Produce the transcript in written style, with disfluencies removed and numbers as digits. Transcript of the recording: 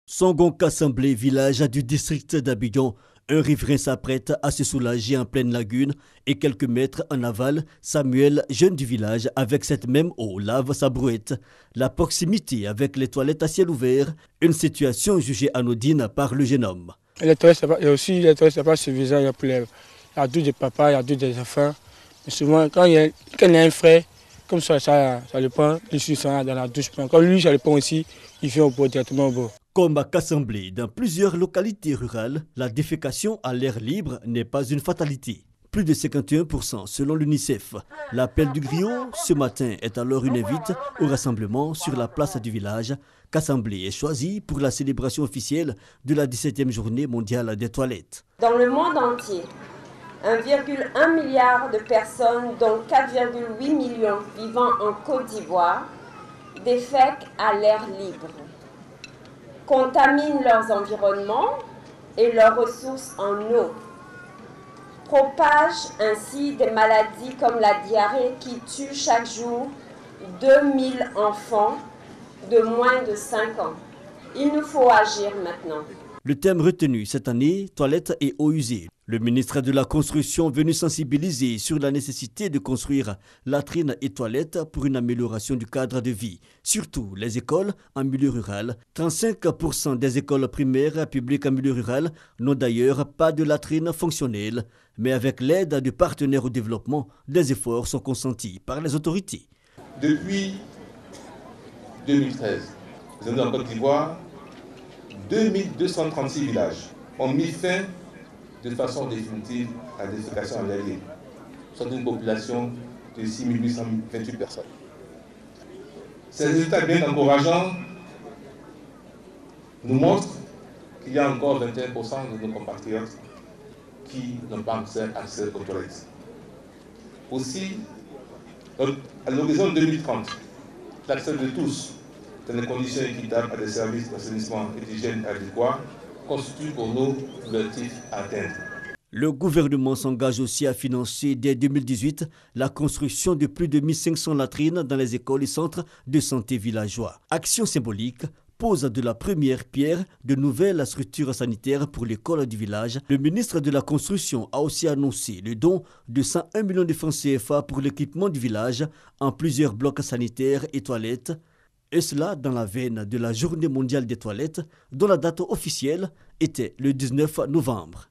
Songon-Kassamblé, village du district d'Abidjan, un riverain s'apprête à se soulager en pleine lagune et quelques mètres en aval, Samuel, jeune du village, avec cette même eau, lave sa brouette. La proximité avec les toilettes à ciel ouvert, une situation jugée anodine par le jeune homme. Les toilettes, c'est pas suffisant pour la douche des papas, la douche des enfants. Mais souvent, quand il y a un frère, comme ça le prend, il suit ça dans la douche. Quand lui, ça le prend aussi, il vient au bord, directement au bord. Comme à Kassamblé, dans plusieurs localités rurales, la défécation à l'air libre n'est pas une fatalité. Plus de 51% selon l'UNICEF. L'appel du griot ce matin est alors une invite au rassemblement sur la place du village. Kassamblé est choisi pour la célébration officielle de la 17e journée mondiale des toilettes. Dans le monde entier, 1,1 milliard de personnes, dont 4,8 millions vivant en Côte d'Ivoire, défèquent à l'air libre, contaminent leurs environnements et leurs ressources en eau, propagent ainsi des maladies comme la diarrhée qui tue chaque jour 2000 enfants de moins de 5 ans. Il nous faut agir maintenant. Le thème retenu cette année, toilettes et eau usée. Le ministre de la Construction venu sensibiliser sur la nécessité de construire latrines et toilettes pour une amélioration du cadre de vie. Surtout les écoles en milieu rural. 35% des écoles primaires publiques en milieu rural n'ont d'ailleurs pas de latrines fonctionnelles. Mais avec l'aide de partenaires au développement, des efforts sont consentis par les autorités. Depuis 2013, nous sommes en Côte d'Ivoire, 2236 villages ont mis fin de façon définitive à la défécation à l'air libre, soit une population de 6 828 personnes. Ces résultats bien encourageants nous montrent qu'il y a encore 21% de nos compatriotes qui n'ont pas accès aux toilettes. Aussi, à l'horizon 2030, l'accès de tous dans des conditions équitables à des services d'assainissement et d'hygiène adéquats constitue pour nous l'objectif à atteindre. Le gouvernement s'engage aussi à financer dès 2018 la construction de plus de 1500 latrines dans les écoles et centres de santé villageois. Action symbolique, pose de la première pierre de nouvelles structures sanitaires pour l'école du village. Le ministre de la Construction a aussi annoncé le don de 101 millions de francs CFA pour l'équipement du village en plusieurs blocs sanitaires et toilettes. Et cela dans la veine de la Journée mondiale des toilettes, dont la date officielle était le 19 novembre.